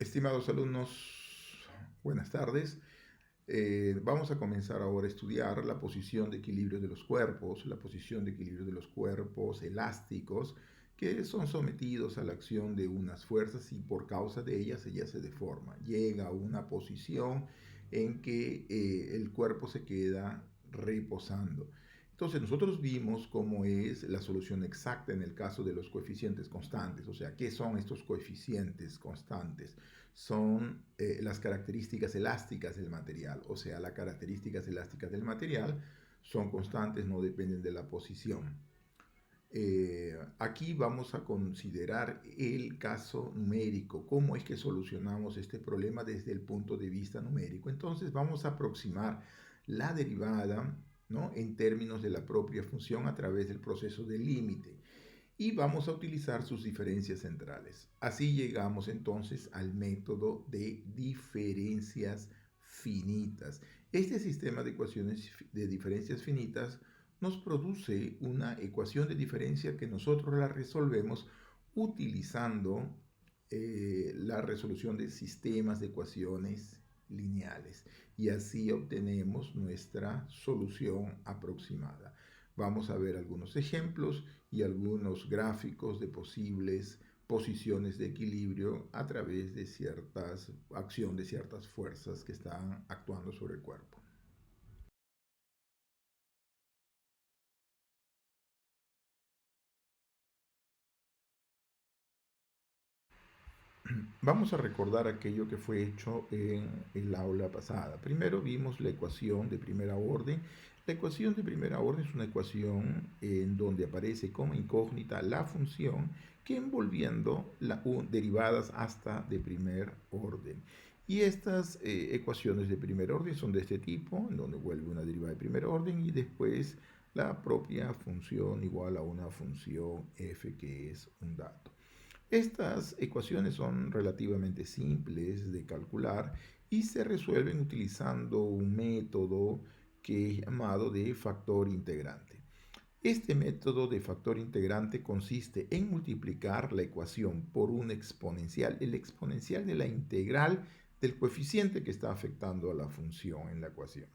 Estimados alumnos, buenas tardes. Vamos a comenzar ahora a estudiar la posición de equilibrio de los cuerpos, la posición de equilibrio de los cuerpos elásticos que son sometidos a la acción de unas fuerzas y por causa de ellas ella se deforma. Llega a una posición en que el cuerpo se queda reposando. Entonces nosotros vimos cómo es la solución exacta en el caso de los coeficientes constantes. O sea, ¿qué son estos coeficientes constantes? Son las características elásticas del material. O sea, las características elásticas del material son constantes, no dependen de la posición. Aquí vamos a considerar el caso numérico, cómo es que solucionamos este problema desde el punto de vista numérico. Entonces vamos a aproximar la derivada, ¿no?, en términos de la propia función a través del proceso de límite y vamos a utilizar sus diferencias centrales. Así llegamos entonces al método de diferencias finitas. Este sistema de ecuaciones de diferencias finitas nos produce una ecuación de diferencia que nosotros la resolvemos utilizando la resolución de sistemas de ecuaciones lineales y así obtenemos nuestra solución aproximada. Vamos a ver algunos ejemplos y algunos gráficos de posibles posiciones de equilibrio a través de acción de ciertas fuerzas que están actuando sobre el cuerpo. Vamos a recordar aquello que fue hecho en el aula pasada. Primero vimos la ecuación de primera orden. La ecuación de primera orden es una ecuación en donde aparece como incógnita la función que envolviendo derivadas hasta de primer orden. Y estas ecuaciones de primer orden son de este tipo, en donde vuelve una derivada de primer orden y después la propia función igual a una función f que es un dato. Estas ecuaciones son relativamente simples de calcular y se resuelven utilizando un método que es llamado de factor integrante. Este método de factor integrante consiste en multiplicar la ecuación por un exponencial, el exponencial de la integral del coeficiente que está afectando a la función en la ecuación.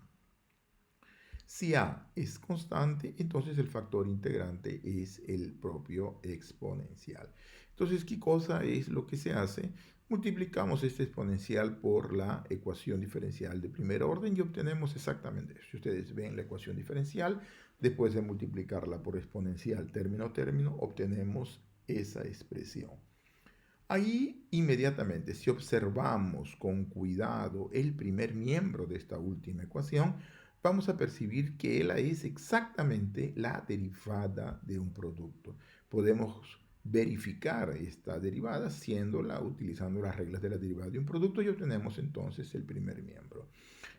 Si A es constante, entonces el factor integrante es el propio exponencial. Entonces, ¿qué cosa es lo que se hace? Multiplicamos este exponencial por la ecuación diferencial de primer orden y obtenemos exactamente eso. Si ustedes ven la ecuación diferencial, después de multiplicarla por exponencial término a término, obtenemos esa expresión. Ahí inmediatamente, si observamos con cuidado el primer miembro de esta última ecuación, vamos a percibir que ella es exactamente la derivada de un producto. Podemos verificar esta derivada utilizando las reglas de la derivada de un producto y obtenemos entonces el primer miembro.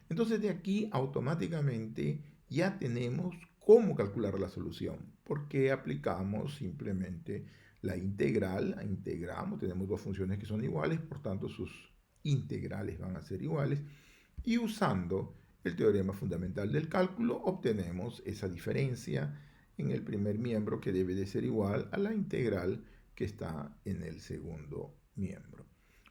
Entonces de aquí automáticamente ya tenemos cómo calcular la solución, porque aplicamos simplemente la integral, la integramos, tenemos dos funciones que son iguales, por tanto sus integrales van a ser iguales, y usando el teorema fundamental del cálculo obtenemos esa diferencia en el primer miembro que debe de ser igual a la integral que está en el segundo miembro.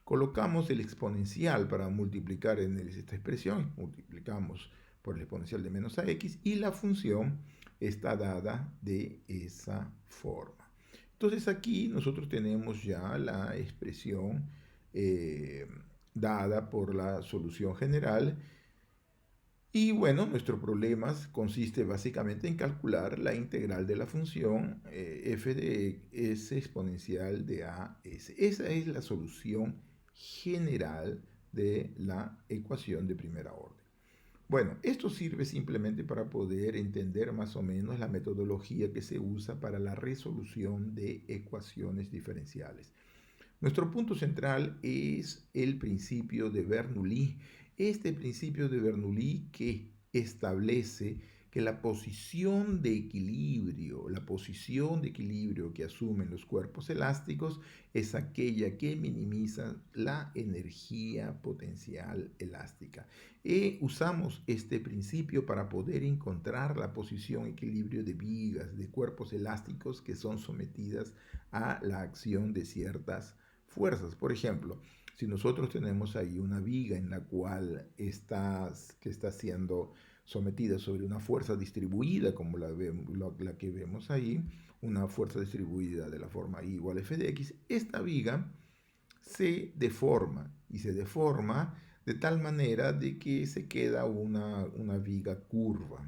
Colocamos el exponencial para multiplicar en esta expresión, multiplicamos por el exponencial de menos ax y la función está dada de esa forma. Entonces aquí nosotros tenemos ya la expresión eh, dada por la solución general y bueno, nuestro problema consiste básicamente en calcular la integral de la función f de s exponencial de a s. Esa es la solución general de la ecuación de primera orden. Bueno, esto sirve simplemente para poder entender más o menos la metodología que se usa para la resolución de ecuaciones diferenciales. Nuestro punto central es el principio de Bernoulli. Este principio de Bernoulli que establece que la posición de equilibrio que asumen los cuerpos elásticos es aquella que minimiza la energía potencial elástica. Usamos este principio para poder encontrar la posición equilibrio de vigas, de cuerpos elásticos que son sometidas a la acción de ciertas fuerzas. Por ejemplo, Si nosotros tenemos ahí una viga en la cual que está siendo sometida sobre una fuerza distribuida, como la que vemos ahí, una fuerza distribuida de la forma I igual a f de x, esta viga se deforma y se deforma de tal manera de que se queda una viga curva.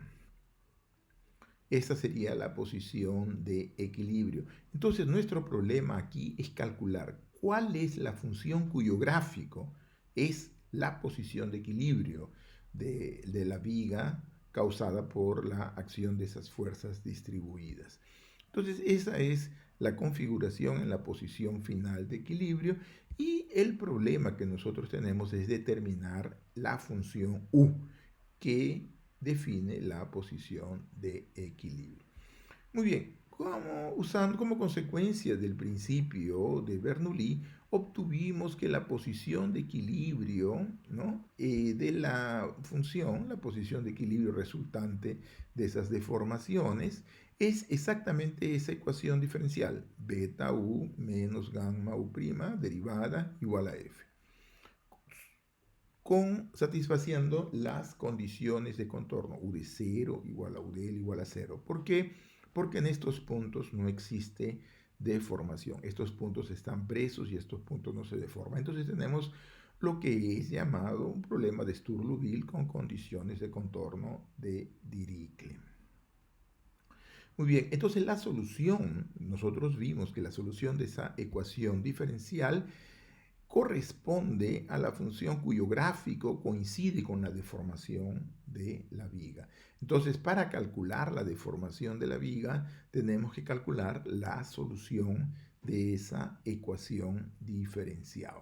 Esta sería la posición de equilibrio. Entonces nuestro problema aquí es calcular cuál es la función cuyo gráfico es la posición de equilibrio de la viga causada por la acción de esas fuerzas distribuidas. Entonces esa es la configuración en la posición final de equilibrio y el problema que nosotros tenemos es determinar la función U que define la posición de equilibrio. Muy bien, como consecuencia del principio de Bernoulli, obtuvimos que la posición de equilibrio, ¿no? De la función, la posición de equilibrio resultante de esas deformaciones, es exactamente esa ecuación diferencial, beta u menos gamma u prima derivada igual a f, satisfaciendo las condiciones de contorno, u de 0 igual a u de L igual a 0. ¿Por qué? Porque en estos puntos no existe deformación. Estos puntos están presos y estos puntos no se deforman. Entonces tenemos lo que es llamado un problema de Sturluville con condiciones de contorno de Dirichlet. Muy bien, entonces la solución, nosotros vimos que la solución de esa ecuación diferencial corresponde a la función cuyo gráfico coincide con la deformación de la viga. Entonces, para calcular la deformación de la viga, tenemos que calcular la solución de esa ecuación diferencial.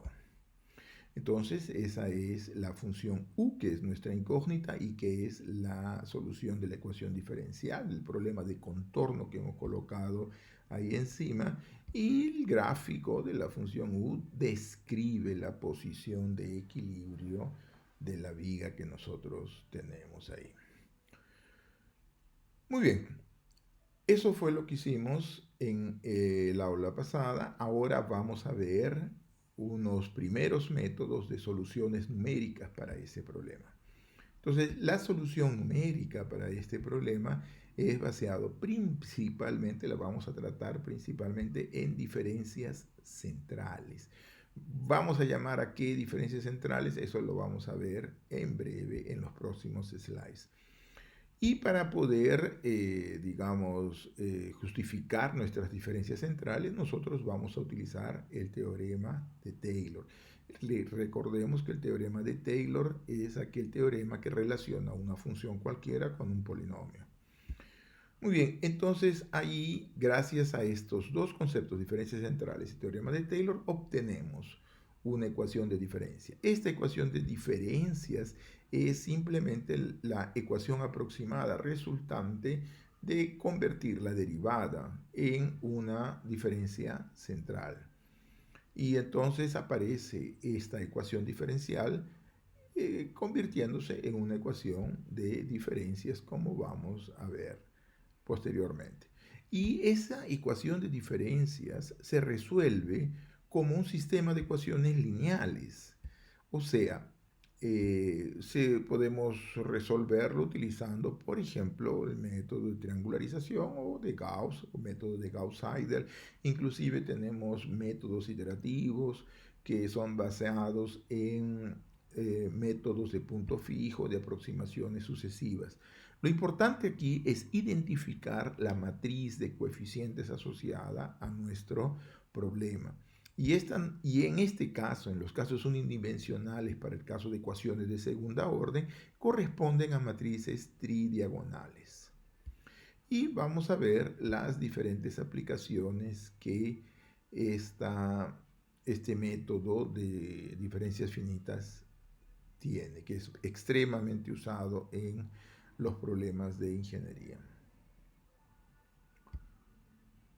Entonces, esa es la función U, que es nuestra incógnita y que es la solución de la ecuación diferencial, el problema de contorno que hemos colocado ahí encima. Y el gráfico de la función U describe la posición de equilibrio de la viga que nosotros tenemos ahí. Muy bien, eso fue lo que hicimos en la aula pasada. Ahora vamos a ver unos primeros métodos de soluciones numéricas para ese problema. Entonces, la solución numérica para este problema es basado principalmente, la vamos a tratar principalmente en diferencias centrales. Vamos a llamar a qué diferencias centrales, eso lo vamos a ver en breve en los próximos slides. Y para poder, digamos, justificar nuestras diferencias centrales, nosotros vamos a utilizar el teorema de Taylor. Recordemos que el teorema de Taylor es aquel teorema que relaciona una función cualquiera con un polinomio. Muy bien, entonces ahí, gracias a estos dos conceptos, diferencias centrales y teorema de Taylor, obtenemos una ecuación de diferencia. Esta ecuación de diferencias es simplemente la ecuación aproximada resultante de convertir la derivada en una diferencia central. Y entonces aparece esta ecuación diferencial convirtiéndose en una ecuación de diferencias, como vamos a ver posteriormente. Y esa ecuación de diferencias se resuelve como un sistema de ecuaciones lineales. O sea, podemos resolverlo utilizando, por ejemplo, el método de triangularización o de Gauss, o método de Gauss-Seidel. Inclusive tenemos métodos iterativos que son basados en métodos de punto fijo, de aproximaciones sucesivas. Lo importante aquí es identificar la matriz de coeficientes asociada a nuestro problema. Y en este caso, en los casos unidimensionales, para el caso de ecuaciones de segunda orden, corresponden a matrices tridiagonales. Y vamos a ver las diferentes aplicaciones que este método de diferencias finitas tiene, que es extremadamente usado en los problemas de ingeniería.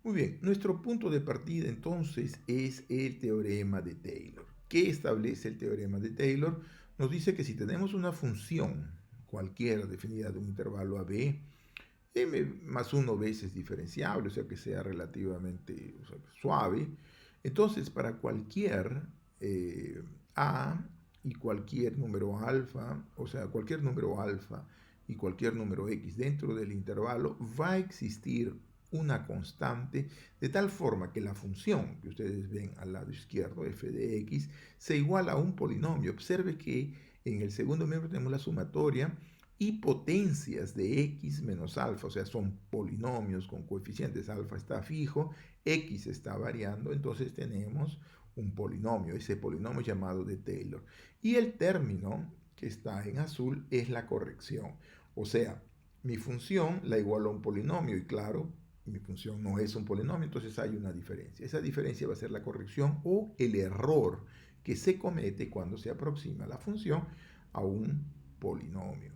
Muy bien, nuestro punto de partida entonces es el teorema de Taylor. ¿Qué establece el teorema de Taylor? Nos dice que si tenemos una función cualquiera definida de un intervalo AB, m más 1 veces diferenciable, o sea que sea relativamente suave, entonces para cualquier A y cualquier número alfa, o sea, cualquier número alfa y cualquier número X dentro del intervalo, va a existir una constante de tal forma que la función que ustedes ven al lado izquierdo, f de x, se iguala a un polinomio. Observe que en el segundo miembro tenemos la sumatoria y potencias de x menos alfa, o sea, son polinomios con coeficientes, alfa está fijo, x está variando, entonces tenemos un polinomio, ese polinomio llamado de Taylor. Y el término que está en azul es la corrección, o sea, mi función la igualo a un polinomio y claro, mi función no es un polinomio, entonces hay una diferencia. Esa diferencia va a ser la corrección o el error que se comete cuando se aproxima la función a un polinomio.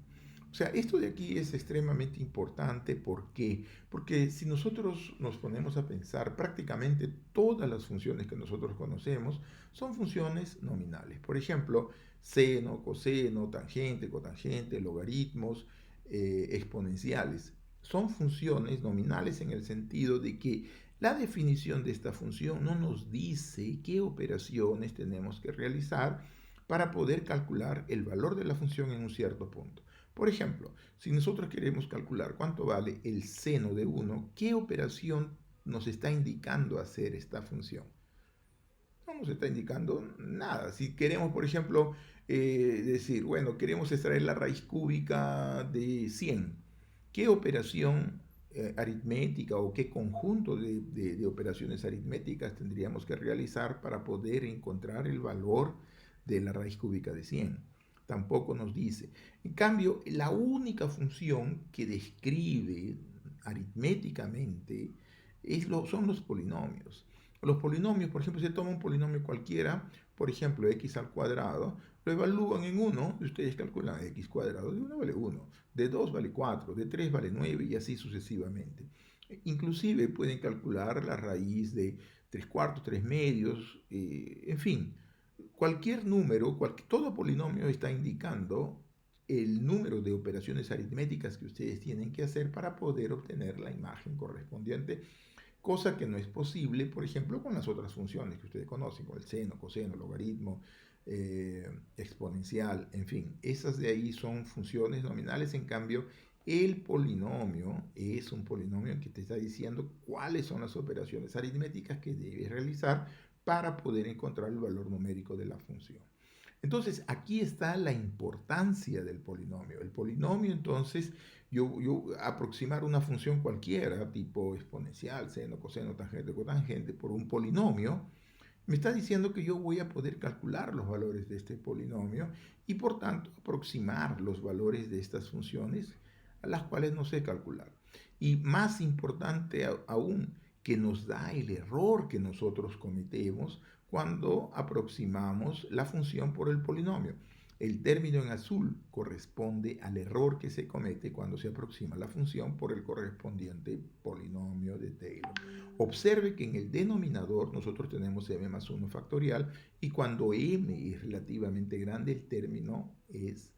O sea, esto de aquí es extremadamente importante. ¿Por qué? Porque si nosotros nos ponemos a pensar, prácticamente todas las funciones que nosotros conocemos son funciones nominales. Por ejemplo, seno, coseno, tangente, cotangente, logaritmos, exponenciales. Son funciones nominales en el sentido de que la definición de esta función no nos dice qué operaciones tenemos que realizar para poder calcular el valor de la función en un cierto punto. Por ejemplo, si nosotros queremos calcular cuánto vale el seno de 1, ¿qué operación nos está indicando hacer esta función? No nos está indicando nada. Si queremos, por ejemplo, decir, bueno, queremos extraer la raíz cúbica de 100, ¿qué operación aritmética o qué conjunto de operaciones aritméticas tendríamos que realizar para poder encontrar el valor de la raíz cúbica de 100? Tampoco nos dice. En cambio, la única función que describe aritméticamente son los polinomios. Los polinomios, por ejemplo, si se toma un polinomio cualquiera, por ejemplo, x al cuadrado, lo evalúan en 1 y ustedes calculan x cuadrado de 1 vale 1, de 2 vale 4, de 3 vale 9 y así sucesivamente. Inclusive pueden calcular la raíz de 3 cuartos, 3 medios, en fin, cualquier número, todo polinomio está indicando el número de operaciones aritméticas que ustedes tienen que hacer para poder obtener la imagen correspondiente, cosa que no es posible, por ejemplo, con las otras funciones que ustedes conocen, con el seno, coseno, logaritmo, exponencial, en fin, esas de ahí son funciones nominales. En cambio, el polinomio es un polinomio que te está diciendo cuáles son las operaciones aritméticas que debes realizar para poder encontrar el valor numérico de la función. Entonces, aquí está la importancia del polinomio. El polinomio, entonces, yo aproximar una función cualquiera, tipo exponencial, seno, coseno, tangente, cotangente, por un polinomio, me está diciendo que yo voy a poder calcular los valores de este polinomio y, por tanto, aproximar los valores de estas funciones a las cuales no sé calcular. Y más importante aún, que nos da el error que nosotros cometemos cuando aproximamos la función por el polinomio. El término en azul corresponde al error que se comete cuando se aproxima la función por el correspondiente polinomio de Taylor. Observe que en el denominador nosotros tenemos m más 1 factorial y cuando m es relativamente grande el término es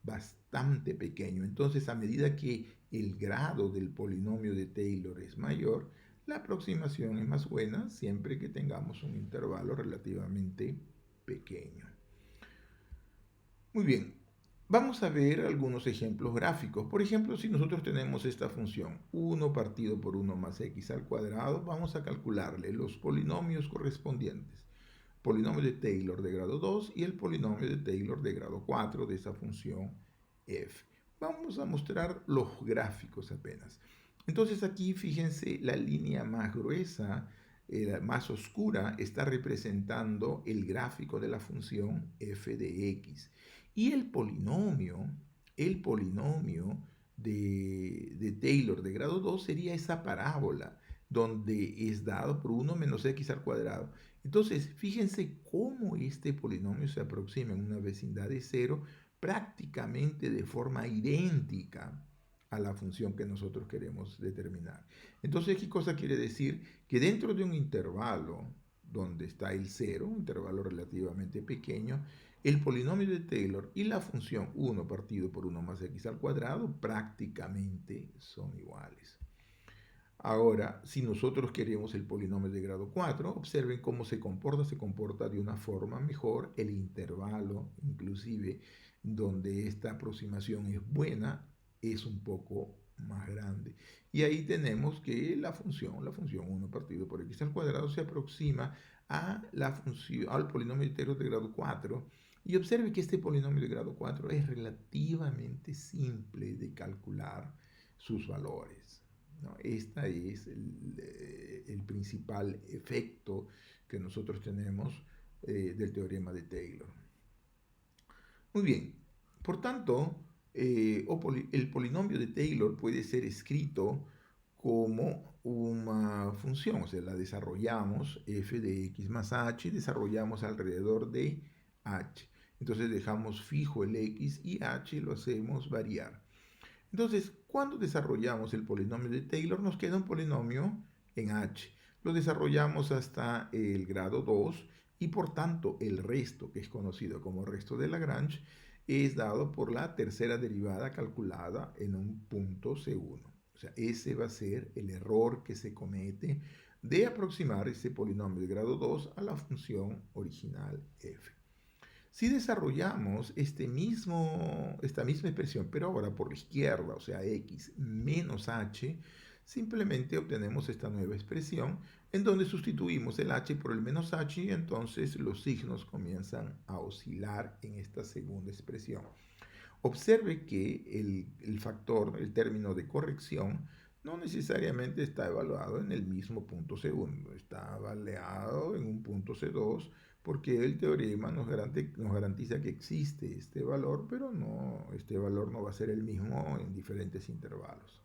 bastante pequeño. Entonces, a medida que el grado del polinomio de Taylor es mayor, la aproximación es más buena siempre que tengamos un intervalo relativamente pequeño. Muy bien, vamos a ver algunos ejemplos gráficos. Por ejemplo, si nosotros tenemos esta función 1 partido por 1 más x al cuadrado, vamos a calcularle los polinomios correspondientes. Polinomio de Taylor de grado 2 y el polinomio de Taylor de grado 4 de esa función f. Vamos a mostrar los gráficos apenas. Entonces aquí fíjense, la línea más gruesa, más oscura, está representando el gráfico de la función f de x. Y el polinomio de Taylor de grado 2 sería esa parábola donde es dado por 1 menos x al cuadrado. Entonces, fíjense cómo este polinomio se aproxima en una vecindad de 0 prácticamente de forma idéntica a la función que nosotros queremos determinar. Entonces, ¿qué cosa quiere decir? Que dentro de un intervalo donde está el 0, un intervalo relativamente pequeño, el polinomio de Taylor y la función 1 partido por 1 más x al cuadrado prácticamente son iguales. Ahora, si nosotros queremos el polinomio de grado 4, observen cómo se comporta de una forma mejor el intervalo, inclusive donde esta aproximación es buena, es un poco más grande. Y ahí tenemos que la función 1 partido por x al cuadrado se aproxima a la función, al polinomio entero de grado 4. Y observe que este polinomio de grado 4 es relativamente simple de calcular sus valores, ¿no? Este es el principal efecto que nosotros tenemos del teorema de Taylor. Muy bien, por tanto, el polinomio de Taylor puede ser escrito como una función, o sea, la desarrollamos f de x más h, desarrollamos alrededor de h. Entonces dejamos fijo el x y h lo hacemos variar. Entonces, cuando desarrollamos el polinomio de Taylor, nos queda un polinomio en h. Lo desarrollamos hasta el grado 2 y por tanto el resto, que es conocido como resto de Lagrange, es dado por la tercera derivada calculada en un punto C1. O sea, ese va a ser el error que se comete de aproximar ese polinomio de grado 2 a la función original f. Si desarrollamos esta misma expresión, pero ahora por la izquierda, o sea, x menos h, simplemente obtenemos esta nueva expresión en donde sustituimos el h por el menos h y entonces los signos comienzan a oscilar en esta segunda expresión. Observe que el factor, el término de corrección, no necesariamente está evaluado en el mismo punto segundo, está evaluado en un punto C2 porque el teorema nos garantiza que existe este valor, pero no, este valor no va a ser el mismo en diferentes intervalos.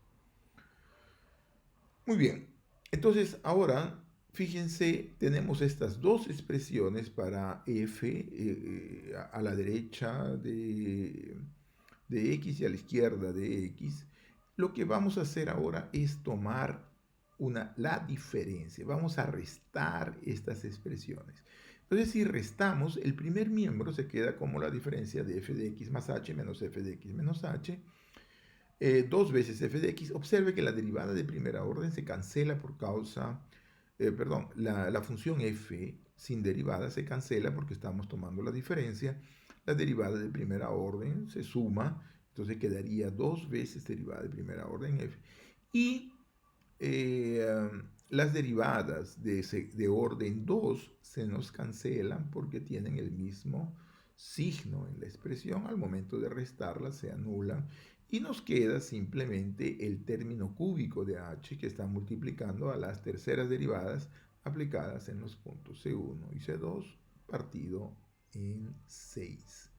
Muy bien, entonces ahora fíjense, tenemos estas dos expresiones para f a la derecha de x y a la izquierda de x. Lo que vamos a hacer ahora es tomar la diferencia. Vamos a restar estas expresiones. Entonces, si restamos, el primer miembro se queda como la diferencia de f de x más h menos f de x menos h. Dos veces f de x. Observe que la derivada de primera orden se cancela por causa, perdón, la función f sin derivada se cancela porque estamos tomando la diferencia. La derivada de primera orden se suma, entonces quedaría dos veces derivada de primera orden f. Y las derivadas de orden 2 se nos cancelan porque tienen el mismo signo en la expresión. Al momento de restarlas se anulan y nos queda simplemente el término cúbico de h que está multiplicando a las terceras derivadas aplicadas en los puntos C1 y C2 partido en 6.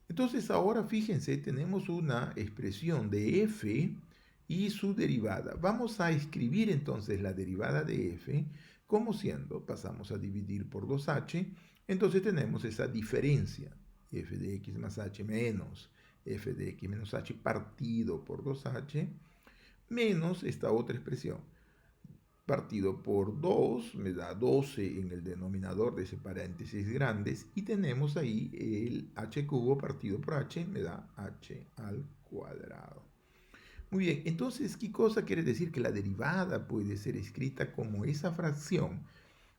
Entonces ahora fíjense, tenemos una expresión de f y su derivada. Vamos a escribir entonces la derivada de f como siendo, pasamos a dividir por 2h, entonces tenemos esa diferencia, f de x más h menos f de x menos h partido por 2h, menos esta otra expresión. Partido por 2 me da 12 en el denominador de ese paréntesis grandes y tenemos ahí el h cubo partido por h me da h al cuadrado. Muy bien, entonces, ¿qué cosa quiere decir? Que la derivada puede ser escrita como esa fracción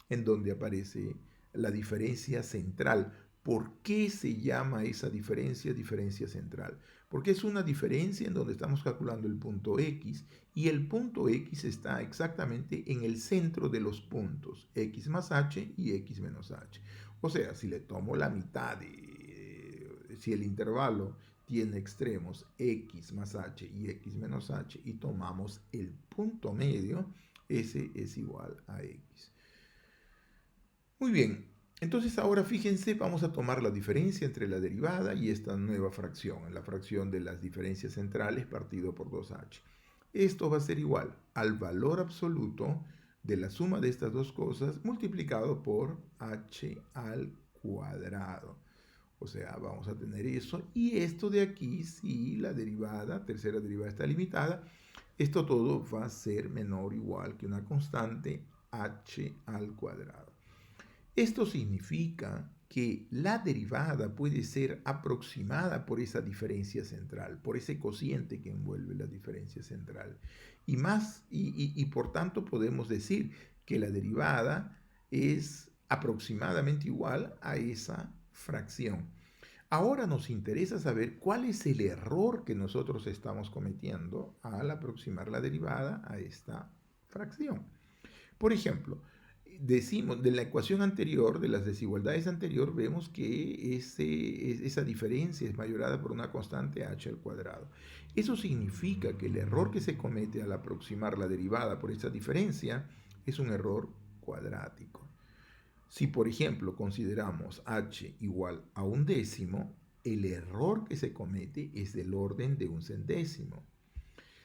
en donde aparece la diferencia central. ¿Por qué se llama esa diferencia central? Porque es una diferencia en donde estamos calculando el punto x y el punto x está exactamente en el centro de los puntos x más h y x menos h. O sea, si le tomo la mitad, si el intervalo tiene extremos x más h y x menos h y tomamos el punto medio, ese es igual a x. Muy bien, entonces ahora fíjense, vamos a tomar la diferencia entre la derivada y esta nueva fracción, la fracción de las diferencias centrales partido por 2h. Esto va a ser igual al valor absoluto de la suma de estas dos cosas multiplicado por h al cuadrado. O sea, vamos a tener eso. Y esto de aquí, si la derivada, tercera derivada está limitada, esto todo va a ser menor o igual que una constante h al cuadrado. Esto significa que la derivada puede ser aproximada por esa diferencia central, por ese cociente que envuelve la diferencia central. y más, y por tanto podemos decir que la derivada es aproximadamente igual a esa fracción. Ahora nos interesa saber cuál es el error que nosotros estamos cometiendo al aproximar la derivada a esta fracción. Por ejemplo, decimos de la ecuación anterior, de las desigualdades anterior, vemos que esa diferencia es mayorada por una constante h al cuadrado. Eso significa que el error que se comete al aproximar la derivada por esta diferencia es un error cuadrático. Si, por ejemplo, consideramos h igual a un décimo, el error que se comete es del orden de un centésimo.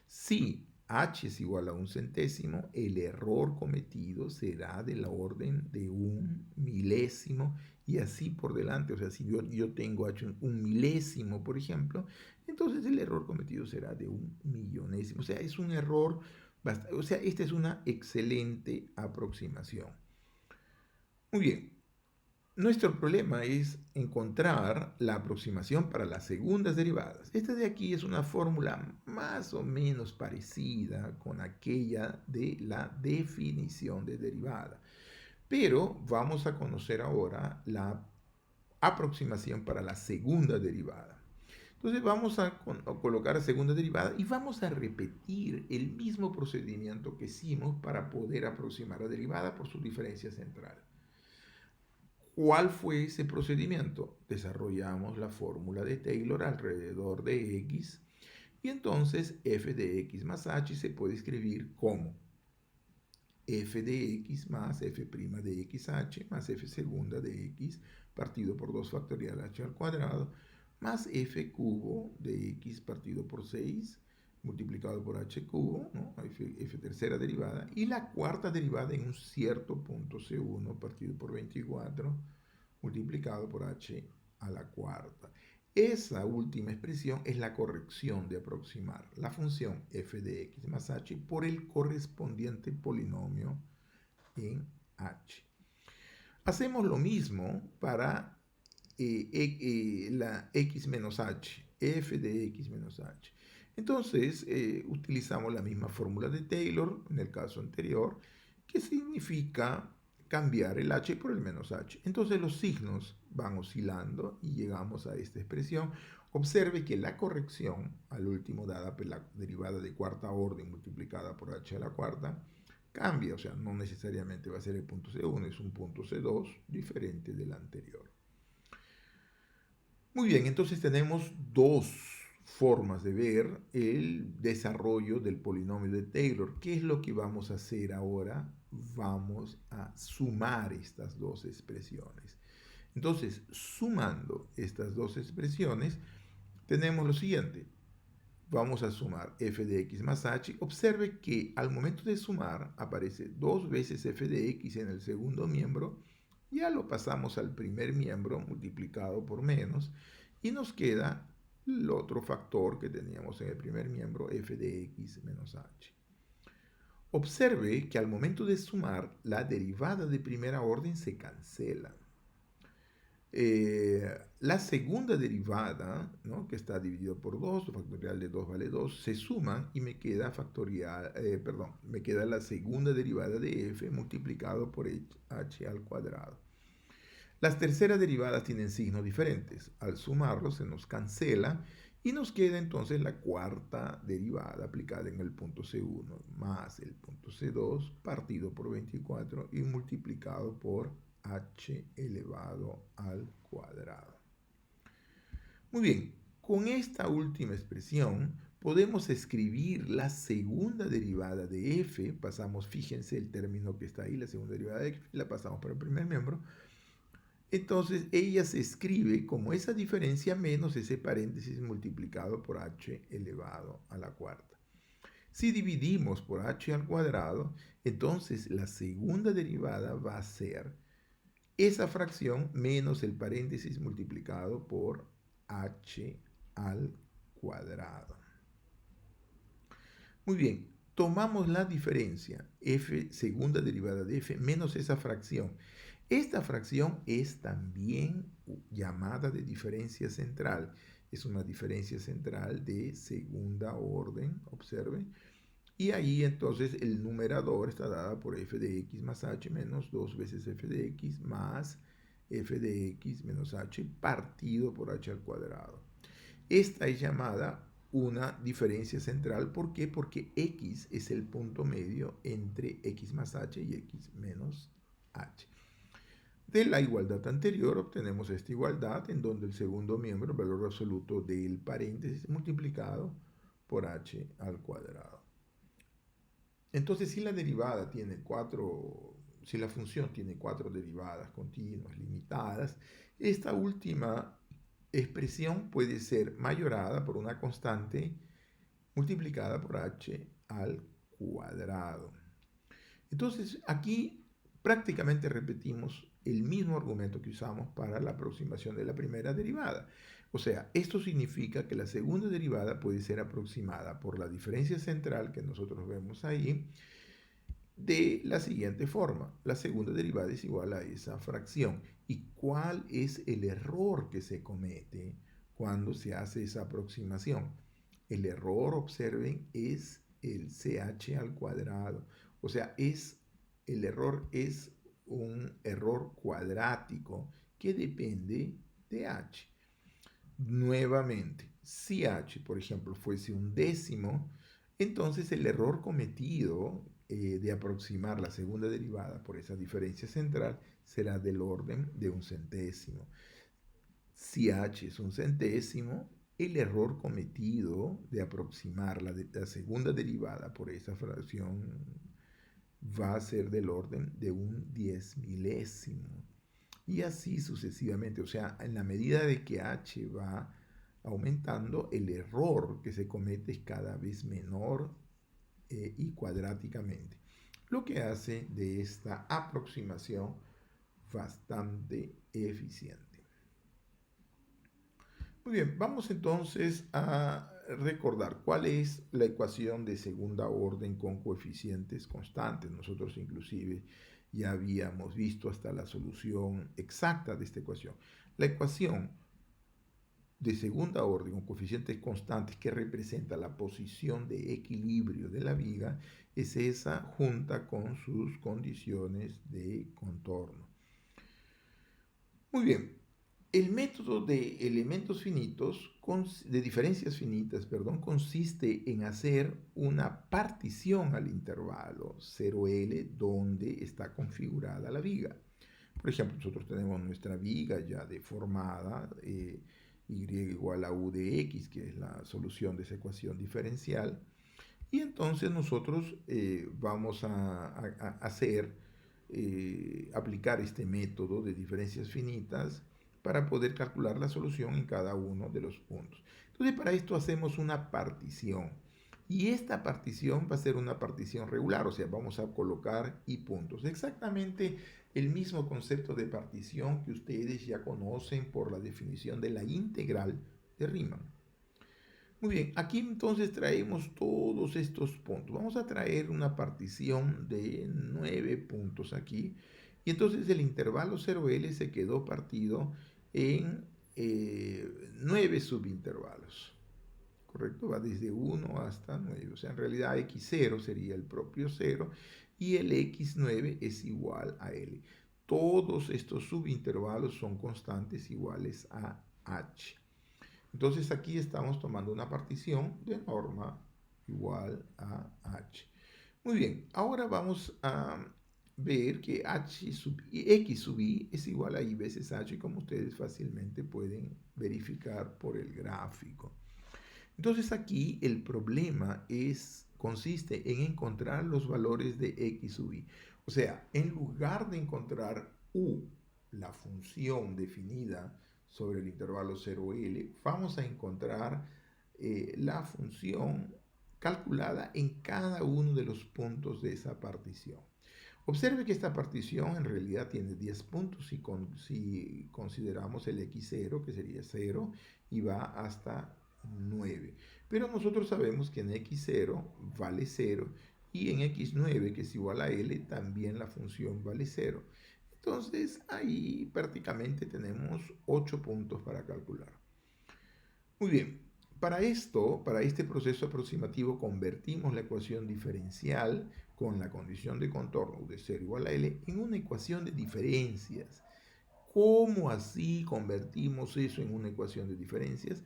Si h es igual a un centésimo, el error cometido será de la orden de un milésimo y así por delante. O sea, si yo tengo h un milésimo, por ejemplo, entonces el error cometido será de un millonésimo. O sea, es un error, o sea, esta es una excelente aproximación. Muy bien, nuestro problema es encontrar la aproximación para las segundas derivadas. Esta de aquí es una fórmula más o menos parecida con aquella de la definición de derivada. Pero vamos a conocer ahora la aproximación para la segunda derivada. Entonces vamos a colocar la segunda derivada y vamos a repetir el mismo procedimiento que hicimos para poder aproximar la derivada por su diferencia central. ¿Cuál fue ese procedimiento? Desarrollamos la fórmula de Taylor alrededor de x y entonces f de x más h se puede escribir como f de x más f' de xh más f segunda de x partido por 2 factorial h al cuadrado más f cubo de x partido por 6 multiplicado por h cubo, ¿no? F tercera derivada, y la cuarta derivada en un cierto punto C1 partido por 24 multiplicado por h a la cuarta. Esa última expresión es la corrección de aproximar la función f de x más h por el correspondiente polinomio en h. Hacemos lo mismo para la x menos h, f de x menos h. Entonces, utilizamos la misma fórmula de Taylor en el caso anterior, que significa cambiar el h por el menos h. Entonces los signos van oscilando y llegamos a esta expresión. Observe que la corrección al último dada por la derivada de cuarta orden multiplicada por h a la cuarta cambia, o sea, no necesariamente va a ser el punto C1, es un punto C2 diferente del anterior. Muy bien, entonces tenemos dos formas de ver el desarrollo del polinomio de Taylor. ¿Qué es lo que vamos a hacer ahora? Vamos a sumar estas dos expresiones. Entonces, sumando estas dos expresiones, tenemos lo siguiente. Vamos a sumar f de x más h. Observe que al momento de sumar aparece dos veces f de x en el segundo miembro. Ya lo pasamos al primer miembro multiplicado por menos y nos queda el otro factor que teníamos en el primer miembro, f de x menos h. Observe que al momento de sumar, la derivada de primera orden se cancela. La segunda derivada, ¿no?, que está dividido por 2, factorial de 2 vale 2, se suman y me queda me queda la segunda derivada de f multiplicado por h al cuadrado. Las terceras derivadas tienen signos diferentes. Al sumarlos se nos cancela y nos queda entonces la cuarta derivada aplicada en el punto C1 más el punto C2 partido por 24 y multiplicado por h elevado al cuadrado. Muy bien, con esta última expresión podemos escribir la segunda derivada de f. Pasamos, fíjense el término que está ahí, la segunda derivada de f, la pasamos para el primer miembro. Entonces ella se escribe como esa diferencia menos ese paréntesis multiplicado por h elevado a la cuarta. Si dividimos por h al cuadrado, entonces la segunda derivada va a ser esa fracción menos el paréntesis multiplicado por h al cuadrado. Muy bien, tomamos la diferencia, f segunda derivada de f menos esa fracción. Esta fracción es también llamada de diferencia central. Es una diferencia central de segunda orden, observen. Y ahí entonces el numerador está dada por f de x más h menos 2 veces f de x más f de x menos h partido por h al cuadrado. Esta es llamada una diferencia central. ¿Por qué? Porque x es el punto medio entre x más h y x menos h. De la igualdad anterior obtenemos esta igualdad en donde el segundo miembro, el valor absoluto del paréntesis, multiplicado por h al cuadrado. Entonces, si la derivada tiene si la función tiene cuatro derivadas continuas, limitadas, esta última expresión puede ser mayorada por una constante multiplicada por h al cuadrado. Entonces, aquí prácticamente repetimos el mismo argumento que usamos para la aproximación de la primera derivada. O sea, esto significa que la segunda derivada puede ser aproximada por la diferencia central que nosotros vemos ahí de la siguiente forma. La segunda derivada es igual a esa fracción. ¿Y cuál es el error que se comete cuando se hace esa aproximación? El error, observen, es el ch al cuadrado. O sea, el error es un error cuadrático que depende de h. Nuevamente, si h, por ejemplo, fuese un décimo, entonces el error cometido de aproximar la segunda derivada por esa diferencia central será del orden de un centésimo. Si h es un centésimo, el error cometido de aproximar la segunda derivada por esa fracción va a ser del orden de un 10 milésimo. Y así sucesivamente. O sea, en la medida de que h va aumentando, el error que se comete es cada vez menor y cuadráticamente. Lo que hace de esta aproximación bastante eficiente. Muy bien, vamos entonces a recordar cuál es la ecuación de segunda orden con coeficientes constantes. Nosotros inclusive ya habíamos visto hasta la solución exacta de esta ecuación. La ecuación de segunda orden con coeficientes constantes que representa la posición de equilibrio de la viga es esa junta con sus condiciones de contorno. Muy bien, el método de elementos finitos, de diferencias finitas, perdón, consiste en hacer una partición al intervalo 0L donde está configurada la viga. Por ejemplo, nosotros tenemos nuestra viga ya deformada, y igual a u de x, que es la solución de esa ecuación diferencial. Y entonces nosotros vamos a aplicar este método de diferencias finitas para poder calcular la solución en cada uno de los puntos. Entonces, para esto hacemos una partición. Y esta partición va a ser una partición regular, o sea, vamos a colocar y puntos. Exactamente el mismo concepto de partición que ustedes ya conocen por la definición de la integral de Riemann. Muy bien, aquí entonces traemos todos estos puntos. Vamos a traer una partición de 9 puntos aquí. Y entonces el intervalo 0L se quedó partido en 9 subintervalos. ¿Correcto? Va desde 1 hasta 9. O sea, en realidad x0 sería el propio 0 y el x9 es igual a L. Todos estos subintervalos son constantes iguales a h. Entonces aquí estamos tomando una partición de norma igual a h. Muy bien, ahora vamos a ver que x sub i es igual a i veces h, como ustedes fácilmente pueden verificar por el gráfico. Entonces aquí el problema consiste en encontrar los valores de x sub i. O sea, en lugar de encontrar u, la función definida sobre el intervalo 0L, vamos a encontrar la función calculada en cada uno de los puntos de esa partición. Observe que esta partición en realidad tiene 10 puntos si consideramos el x0, que sería 0, y va hasta 9. Pero nosotros sabemos que en x0 vale 0 y en x9, que es igual a L, también la función vale 0. Entonces ahí prácticamente tenemos 8 puntos para calcular. Muy bien, Para esto, para este proceso aproximativo, convertimos la ecuación diferencial con la condición de contorno u de 0 igual a L en una ecuación de diferencias. ¿Cómo así convertimos eso en una ecuación de diferencias?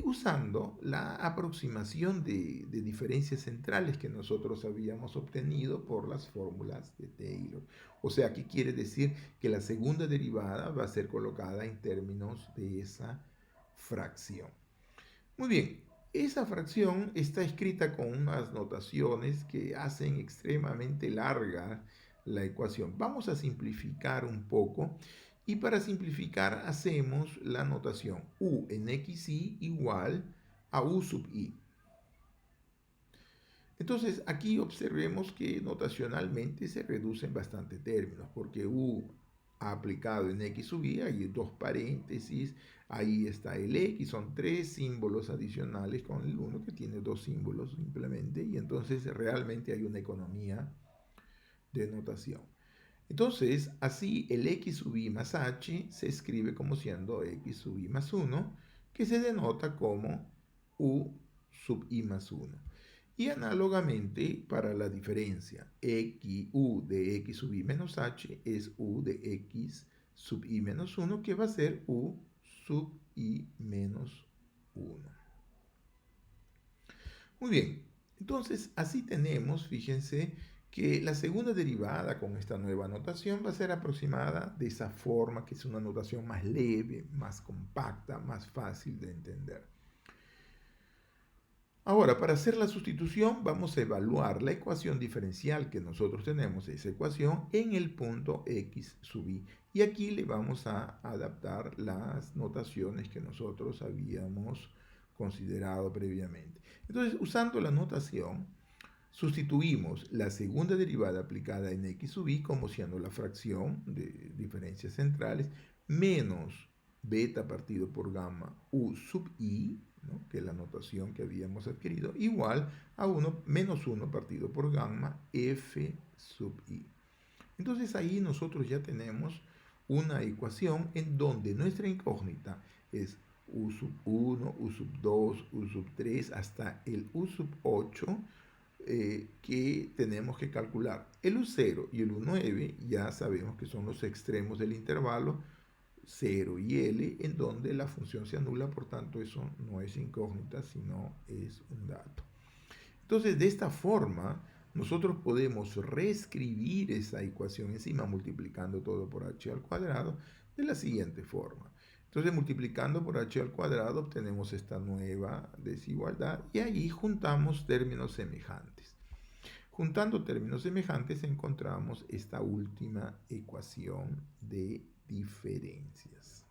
Usando la aproximación de diferencias centrales que nosotros habíamos obtenido por las fórmulas de Taylor. O sea, ¿qué quiere decir? Que la segunda derivada va a ser colocada en términos de esa fracción. Muy bien, esa fracción está escrita con unas notaciones que hacen extremadamente larga la ecuación. Vamos a simplificar un poco y para simplificar hacemos la notación u en xi igual a u sub i. Entonces aquí observemos que notacionalmente se reducen bastante términos, porque u aplicado en x sub i hay dos paréntesis, ahí está el x, son tres símbolos adicionales con el 1 que tiene dos símbolos simplemente, y entonces realmente hay una economía de notación. Entonces, así el x sub i más h se escribe como siendo x sub i más 1, que se denota como u sub i más 1. Y análogamente para la diferencia, u de x sub i menos h es u de x sub i menos 1, que va a ser u sub i menos 1. Muy bien, entonces así tenemos, fíjense, que la segunda derivada con esta nueva notación va a ser aproximada de esa forma, que es una notación más leve, más compacta, más fácil de entender. Ahora, para hacer la sustitución, vamos a evaluar la ecuación diferencial que nosotros tenemos, esa ecuación, en el punto x sub i. Y aquí le vamos a adaptar las notaciones que nosotros habíamos considerado previamente. Entonces, usando la notación, sustituimos la segunda derivada aplicada en x sub i como siendo la fracción de diferencias centrales menos beta partido por gamma u sub i, ¿no?, que es la notación que habíamos adquirido, igual a 1 menos 1 partido por gamma f sub i. Entonces ahí nosotros ya tenemos una ecuación en donde nuestra incógnita es u sub 1, u sub 2, u sub 3 hasta el u sub 8, que tenemos que calcular. El U0 y el U9 ya sabemos que son los extremos del intervalo 0 y L, en donde la función se anula, por tanto eso no es incógnita, sino es un dato. Entonces, de esta forma, nosotros podemos reescribir esa ecuación encima multiplicando todo por h al cuadrado de la siguiente forma. Entonces, multiplicando por h al cuadrado obtenemos esta nueva desigualdad y ahí juntamos términos semejantes. Juntando términos semejantes encontramos esta última ecuación de diferencias.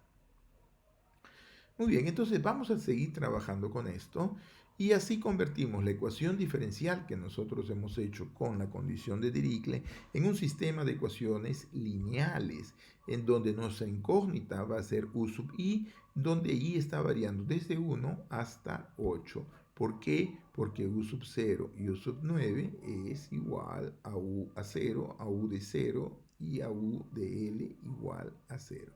Muy bien, entonces vamos a seguir trabajando con esto y así convertimos la ecuación diferencial que nosotros hemos hecho con la condición de Dirichlet en un sistema de ecuaciones lineales, en donde nuestra incógnita va a ser u sub i, donde i está variando desde 1 hasta 8. ¿Por qué? Porque u sub 0 y u sub 9 es igual a u a 0, a u de 0 y a u de L igual a 0.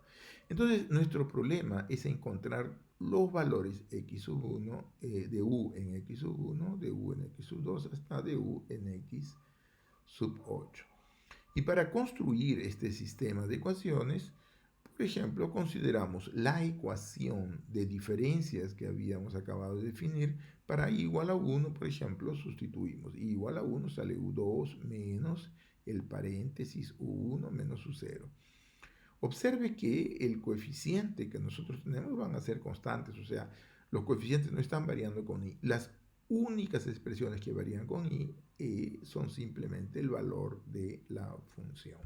Entonces, nuestro problema es encontrar los valores x sub 1, de u en x sub 1, de u en x sub 2, hasta de u en x sub 8. Y para construir este sistema de ecuaciones, por ejemplo, consideramos la ecuación de diferencias que habíamos acabado de definir. Para i igual a 1, por ejemplo, sustituimos. I igual a 1 sale u2 menos el paréntesis u1 menos u0. Observe que el coeficiente que nosotros tenemos van a ser constantes, o sea, los coeficientes no están variando con i. Las únicas expresiones que varían con i son simplemente el valor de la función.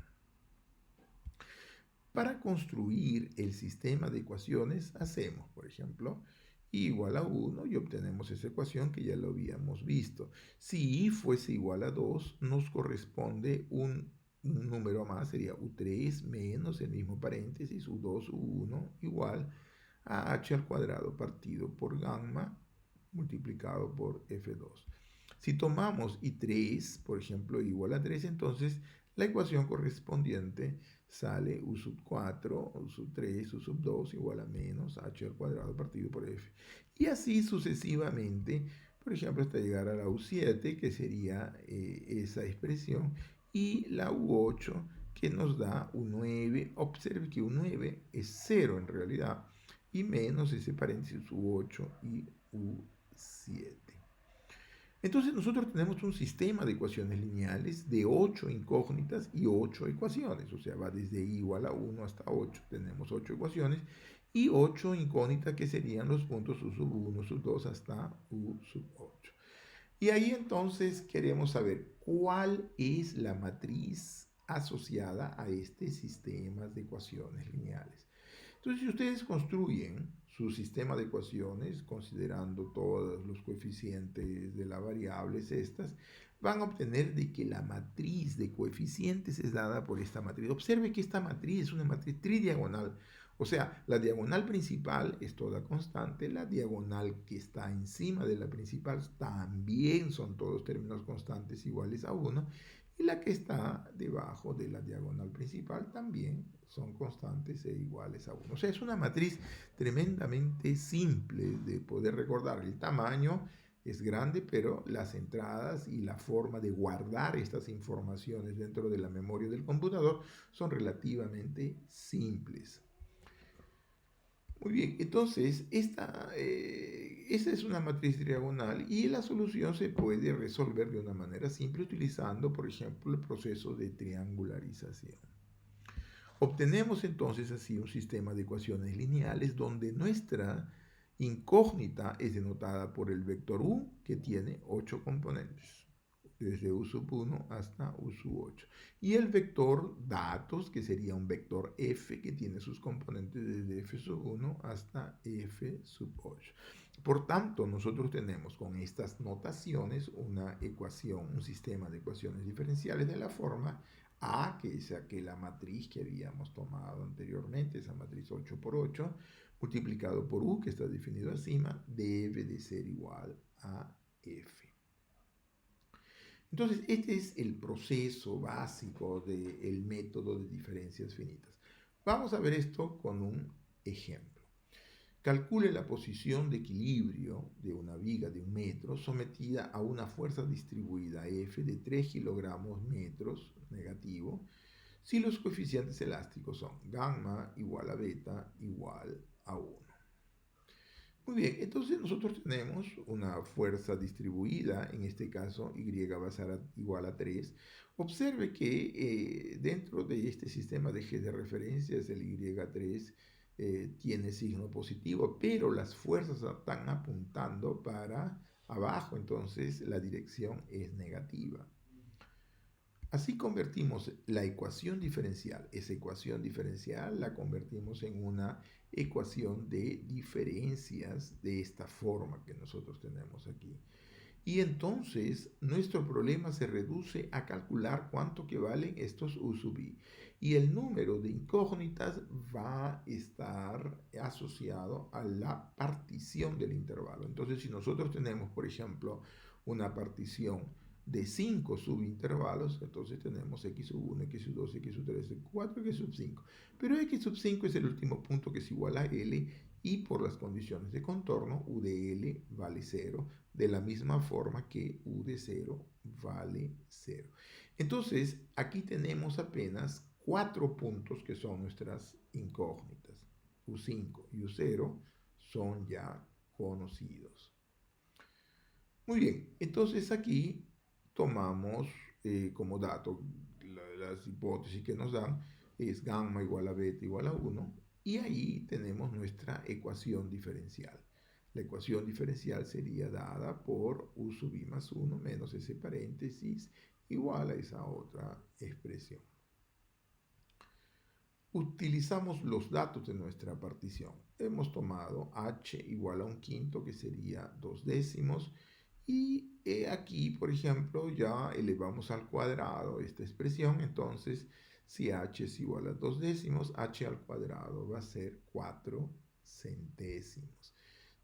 Para construir el sistema de ecuaciones hacemos, por ejemplo, i igual a 1 y obtenemos esa ecuación que ya lo habíamos visto. Si i fuese igual a 2, nos corresponde un número más, sería u3 menos el mismo paréntesis, u2, u1 igual a h al cuadrado partido por gamma multiplicado por f2. Si tomamos i3, por ejemplo, igual a 3, entonces la ecuación correspondiente sale u sub 4, u sub 3, u sub 2 igual a menos h al cuadrado partido por f. Y así sucesivamente, por ejemplo, hasta llegar a la u7, que sería esa expresión, y la u8, que nos da u9. Observe que u9 es 0 en realidad, y menos ese paréntesis u8 y u7. Entonces nosotros tenemos un sistema de ecuaciones lineales de 8 incógnitas y 8 ecuaciones, o sea, va desde i igual a 1 hasta 8, tenemos 8 ecuaciones, y 8 incógnitas que serían los puntos u sub 1, sub 2 hasta u sub 8. Y ahí entonces queremos saber cuál es la matriz asociada a este sistema de ecuaciones lineales. Entonces, si ustedes construyen su sistema de ecuaciones, considerando todos los coeficientes de las variables estas, van a obtener de que la matriz de coeficientes es dada por esta matriz. Observe que esta matriz es una matriz tridiagonal. O sea, la diagonal principal es toda constante, la diagonal que está encima de la principal también son todos términos constantes iguales a 1, y la que está debajo de la diagonal principal también son constantes e iguales a 1. O sea, es una matriz tremendamente simple de poder recordar. El tamaño es grande, pero las entradas y la forma de guardar estas informaciones dentro de la memoria del computador son relativamente simples. Muy bien, entonces esta es una matriz diagonal y la solución se puede resolver de una manera simple utilizando, por ejemplo, el proceso de triangularización. Obtenemos entonces así un sistema de ecuaciones lineales donde nuestra incógnita es denotada por el vector u, que tiene 8 componentes, desde u sub 1 hasta u sub 8. Y el vector datos, que sería un vector f, que tiene sus componentes desde f sub 1 hasta f sub 8. Por tanto, nosotros tenemos con estas notaciones una ecuación, un sistema de ecuaciones diferenciales de la forma A, que es aquella matriz que habíamos tomado anteriormente, esa matriz 8 por 8, multiplicado por U, que está definido encima, debe de ser igual a F. Entonces, este es el proceso básico del método de diferencias finitas. Vamos a ver esto con un ejemplo. Calcule la posición de equilibrio de una viga de 1 metro sometida a una fuerza distribuida F de 3 kilogramos metros negativo si los coeficientes elásticos son gamma igual a beta igual a 1. Muy bien, entonces nosotros tenemos una fuerza distribuida, en este caso y va a ser igual a 3. Observe que dentro de este sistema de ejes de referencias el y3 tiene signo positivo, pero las fuerzas están apuntando para abajo, entonces la dirección es negativa. Así convertimos la ecuación diferencial, esa ecuación diferencial la convertimos en una ecuación de diferencias de esta forma que nosotros tenemos aquí. Y entonces nuestro problema se reduce a calcular cuánto que valen estos u sub i. Y el número de incógnitas va a estar asociado a la partición del intervalo. Entonces, si nosotros tenemos, por ejemplo, una partición de 5 subintervalos, entonces tenemos x sub 1, x sub 2, x sub 3, x sub 4, x sub 5. Pero x sub 5 es el último punto que es igual a L y por las condiciones de contorno, u de L vale 0, de la misma forma que u de 0 vale 0. Entonces, aquí tenemos apenas 4 puntos que son nuestras incógnitas. U5 y U0 son ya conocidos. Muy bien, entonces aquí tomamos como dato las hipótesis que nos dan es gamma igual a beta igual a 1 y ahí tenemos nuestra ecuación diferencial. La ecuación diferencial sería dada por u sub i más 1 menos ese paréntesis igual a esa otra expresión. Utilizamos los datos de nuestra partición. Hemos tomado h igual a 1/5, que sería 2 décimos, y aquí, por ejemplo, ya elevamos al cuadrado esta expresión, entonces si h es igual a 2 décimos, h al cuadrado va a ser 4 centésimos.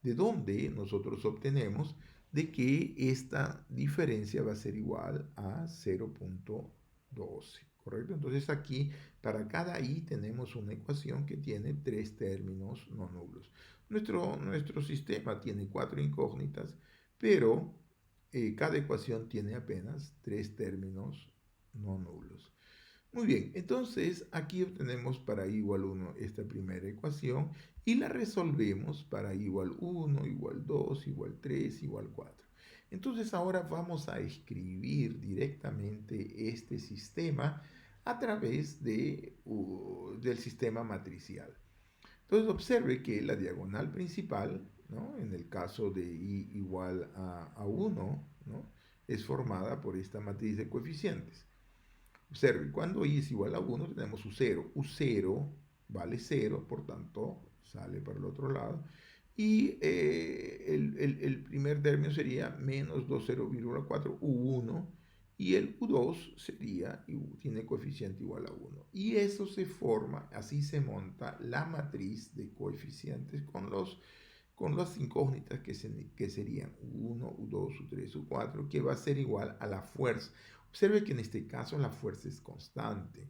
¿De dónde nosotros obtenemos de que esta diferencia va a ser igual a 0.12? ¿correcto? Entonces aquí para cada i tenemos una ecuación que tiene tres términos no nulos. Nuestro sistema tiene cuatro incógnitas, pero cada ecuación tiene apenas tres términos no nulos. Muy bien, entonces aquí obtenemos para i igual 1 esta primera ecuación y la resolvemos para i igual 1, igual 2, igual 3, igual 4. Entonces ahora vamos a escribir directamente este sistema a través del sistema matricial. Entonces observe que la diagonal principal, ¿no? En el caso de i igual a 1, ¿no? Es formada por esta matriz de coeficientes. Observe, cuando i es igual a 1 tenemos u0. u0 vale 0, por tanto sale para el otro lado. Y el primer término sería menos 20,4 u1. Y el u2 sería, tiene coeficiente igual a 1. Y eso se forma, así se monta la matriz de coeficientes con las incógnitas que serían u1, u2, u3, u4, que va a ser igual a la fuerza. Observe que en este caso la fuerza es constante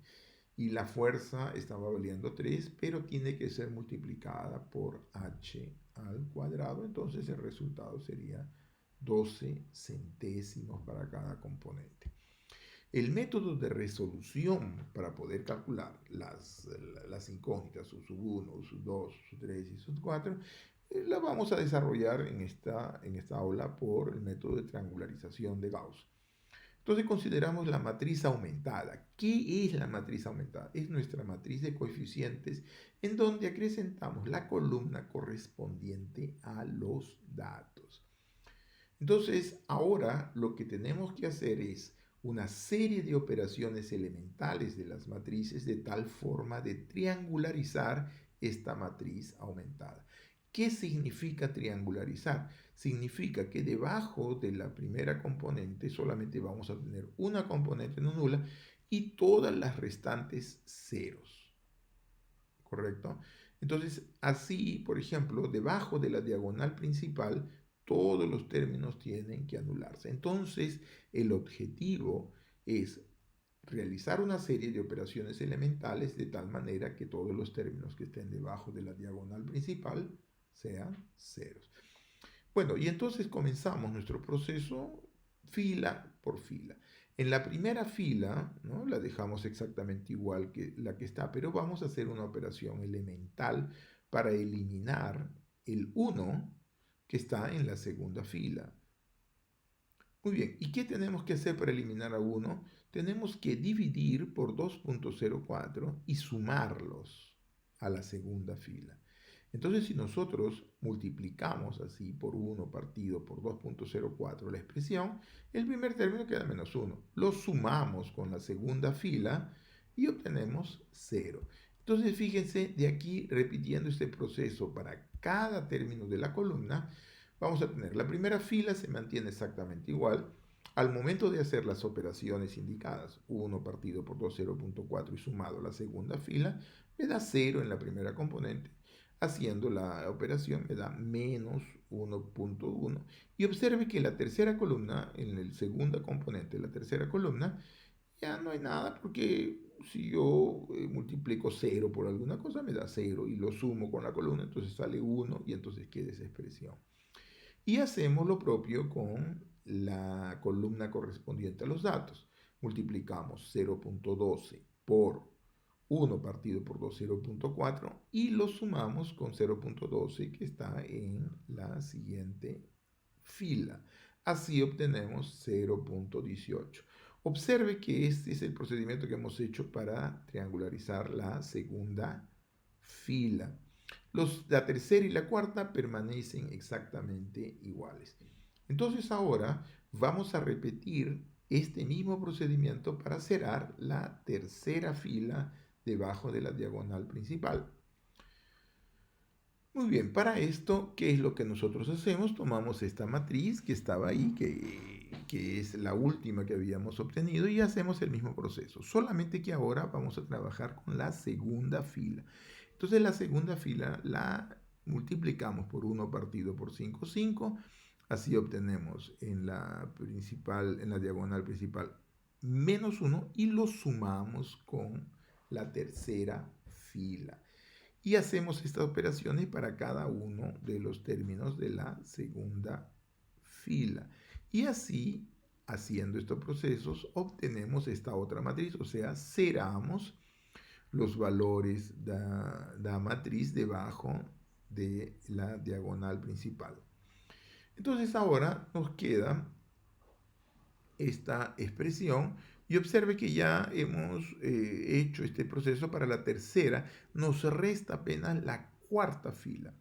y la fuerza estaba valiendo 3, pero tiene que ser multiplicada por h al cuadrado, entonces el resultado sería 12 centésimos para cada componente. El método de resolución para poder calcular las incógnitas, su sub 1, su 2, su 3 y su 4, la vamos a desarrollar en esta aula por el método de triangularización de Gauss. Entonces consideramos la matriz aumentada. ¿Qué es la matriz aumentada? Es nuestra matriz de coeficientes en donde acrecentamos la columna correspondiente a los datos. Entonces, ahora lo que tenemos que hacer es una serie de operaciones elementales de las matrices de tal forma de triangularizar esta matriz aumentada. ¿Qué significa triangularizar? Significa que debajo de la primera componente solamente vamos a tener una componente no nula y todas las restantes ceros. ¿Correcto? Entonces, así, por ejemplo, debajo de la diagonal principal, todos los términos tienen que anularse. Entonces, el objetivo es realizar una serie de operaciones elementales de tal manera que todos los términos que estén debajo de la diagonal principal sean ceros. Bueno, y entonces comenzamos nuestro proceso fila por fila. En la primera fila, ¿no? La dejamos exactamente igual que la que está, pero vamos a hacer una operación elemental para eliminar el 1 que está en la segunda fila. Muy bien, ¿y qué tenemos que hacer para eliminar a 1? Tenemos que dividir por 2.04 y sumarlos a la segunda fila. Entonces, si nosotros multiplicamos así por 1 partido por 2.04 la expresión, el primer término queda menos 1. Lo sumamos con la segunda fila y obtenemos 0. Entonces, fíjense, de aquí repitiendo este proceso para cada término de la columna, vamos a tener la primera fila se mantiene exactamente igual. Al momento de hacer las operaciones indicadas, 1 partido por 2, 0.4 y sumado a la segunda fila, me da 0 en la primera componente. Haciendo la operación me da menos 1.1. Y observe que la tercera columna, en el segunda componente de la tercera columna, ya no hay nada porque si yo multiplico 0 por alguna cosa me da 0 y lo sumo con la columna, entonces sale 1 y entonces queda esa expresión. Y hacemos lo propio con la columna correspondiente a los datos. Multiplicamos 0.12 por 1 partido por 2, 0.4 y lo sumamos con 0.12 que está en la siguiente fila. Así obtenemos 0.18. Observe que este es el procedimiento que hemos hecho para triangularizar la segunda fila. La tercera y la cuarta permanecen exactamente iguales. Entonces ahora vamos a repetir este mismo procedimiento para cerrar la tercera fila debajo de la diagonal principal. Muy bien, para esto, ¿qué es lo que nosotros hacemos? Tomamos esta matriz que estaba ahí, que es la última que habíamos obtenido, y hacemos el mismo proceso. Solamente que ahora vamos a trabajar con la segunda fila. Entonces la segunda fila la multiplicamos por 1 partido por 5, 5. Así obtenemos en la diagonal principal menos 1 y lo sumamos con la tercera fila. Y hacemos estas operaciones para cada uno de los términos de la segunda fila. Y así, haciendo estos procesos, obtenemos esta otra matriz, o sea, cerramos los valores de la matriz debajo de la diagonal principal. Entonces ahora nos queda esta expresión y observe que ya hemos hecho este proceso para la tercera, nos resta apenas la cuarta fila.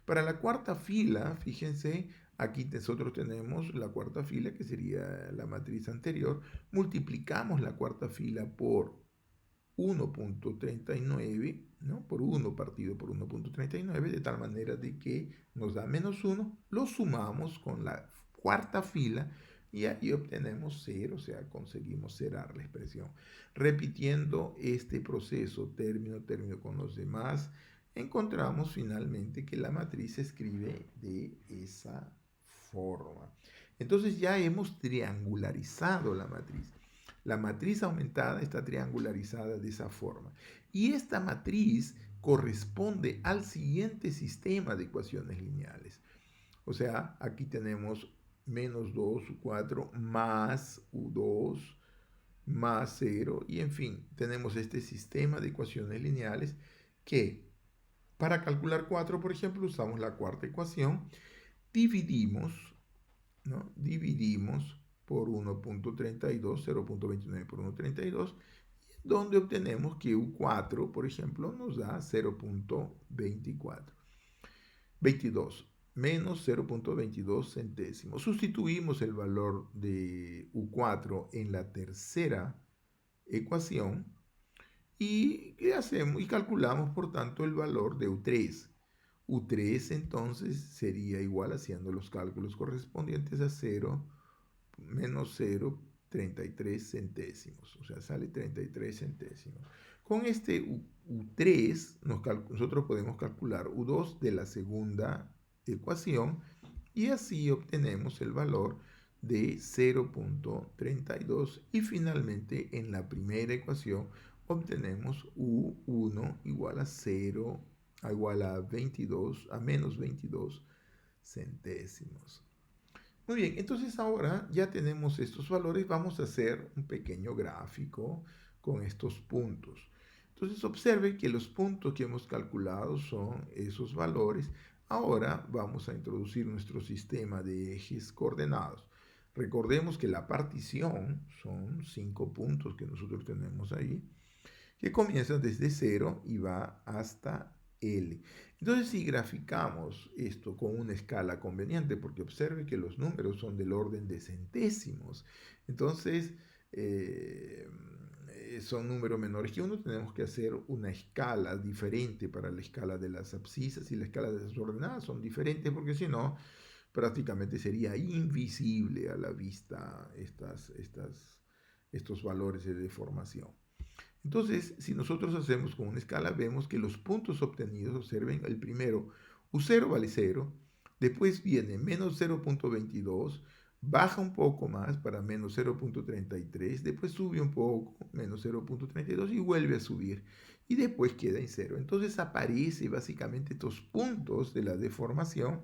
Para la cuarta fila, fíjense, aquí nosotros tenemos la cuarta fila que sería la matriz anterior, multiplicamos la cuarta fila por 1.39, ¿no? Por 1 partido por 1.39, de tal manera de que nos da menos 1, lo sumamos con la cuarta fila y ahí obtenemos 0, o sea, conseguimos cerrar la expresión. Repitiendo este proceso término, término con los demás, encontramos finalmente que la matriz se escribe de esa forma. Entonces ya hemos triangularizado la matriz. La matriz aumentada está triangularizada de esa forma. Y esta matriz corresponde al siguiente sistema de ecuaciones lineales. O sea, aquí tenemos menos 2u4 más u2 más 0 y en fin, tenemos este sistema de ecuaciones lineales que para calcular 4, por ejemplo, usamos la cuarta ecuación, dividimos, ¿no? Dividimos por 1.32, 0.29 por 1.32, donde obtenemos que U4, por ejemplo, nos da 0.24. 22 menos 0.22 centésimos. Sustituimos el valor de U4 en la tercera ecuación y ¿qué hacemos? Y calculamos, por tanto, el valor de U3. U3 entonces sería igual, haciendo los cálculos correspondientes, a 0 menos 0,33 centésimos. O sea, sale 33 centésimos. Con este U3 nosotros podemos calcular U2 de la segunda ecuación y así obtenemos el valor de 0.32 y finalmente en la primera ecuación obtenemos U1 igual a 0 igual a 22 a menos 22 centésimos. Muy bien, entonces ahora ya tenemos estos valores, vamos a hacer un pequeño gráfico con estos puntos. Entonces observe que los puntos que hemos calculado son esos valores. Ahora vamos a introducir nuestro sistema de ejes coordenados. Recordemos que la partición son 5 puntos que nosotros tenemos ahí, que comienzan desde 0 y va hasta L. Entonces, si graficamos esto con una escala conveniente, porque observe que los números son del orden de centésimos, entonces son números menores que 1, tenemos que hacer una escala diferente para la escala de las abscisas y la escala de las ordenadas son diferentes porque si no, prácticamente sería invisible a la vista estos valores de deformación. Entonces, si nosotros hacemos con una escala, vemos que los puntos obtenidos, observen, el primero, U0 vale 0, después viene menos 0.22, baja un poco más para menos 0.33, después sube un poco, menos 0.32 y vuelve a subir. Y después queda en 0. Entonces aparece básicamente estos puntos de la deformación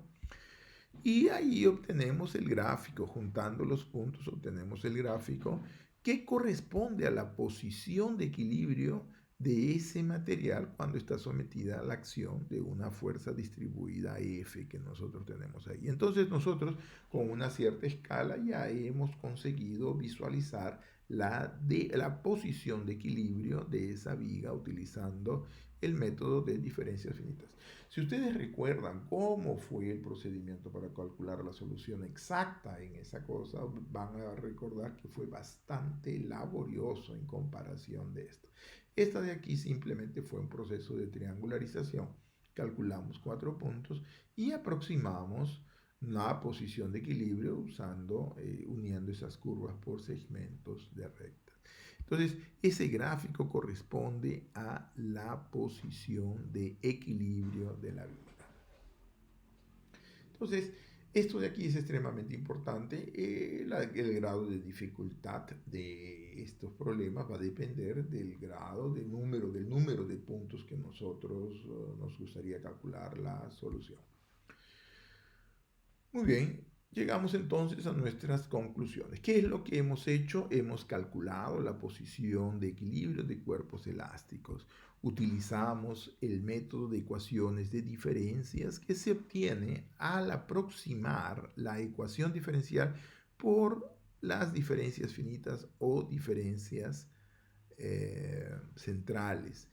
y ahí obtenemos el gráfico, juntando los puntos obtenemos el gráfico que corresponde a la posición de equilibrio de ese material cuando está sometida a la acción de una fuerza distribuida F que nosotros tenemos ahí. Entonces nosotros con una cierta escala ya hemos conseguido visualizar la posición de equilibrio de esa viga utilizando el método de diferencias finitas. Si ustedes recuerdan cómo fue el procedimiento para calcular la solución exacta en esa cosa, van a recordar que fue bastante laborioso en comparación de esto. Esta de aquí simplemente fue un proceso de triangularización. Calculamos 4 puntos y aproximamos la posición de equilibrio uniendo esas curvas por segmentos de recta. Entonces, ese gráfico corresponde a la posición de equilibrio de la viga. Entonces, Esto de aquí es extremadamente importante. El grado de dificultad de estos problemas va a depender del grado, del número de puntos que nosotros nos gustaría calcular la solución. Muy bien, llegamos entonces a nuestras conclusiones. ¿Qué es lo que hemos hecho? Hemos calculado la posición de equilibrio de cuerpos elásticos. Utilizamos el método de ecuaciones de diferencias que se obtiene al aproximar la ecuación diferencial por las diferencias finitas o diferencias centrales.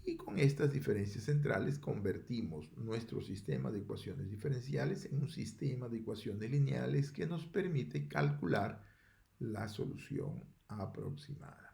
Y con estas diferencias centrales convertimos nuestro sistema de ecuaciones diferenciales en un sistema de ecuaciones lineales que nos permite calcular la solución aproximada.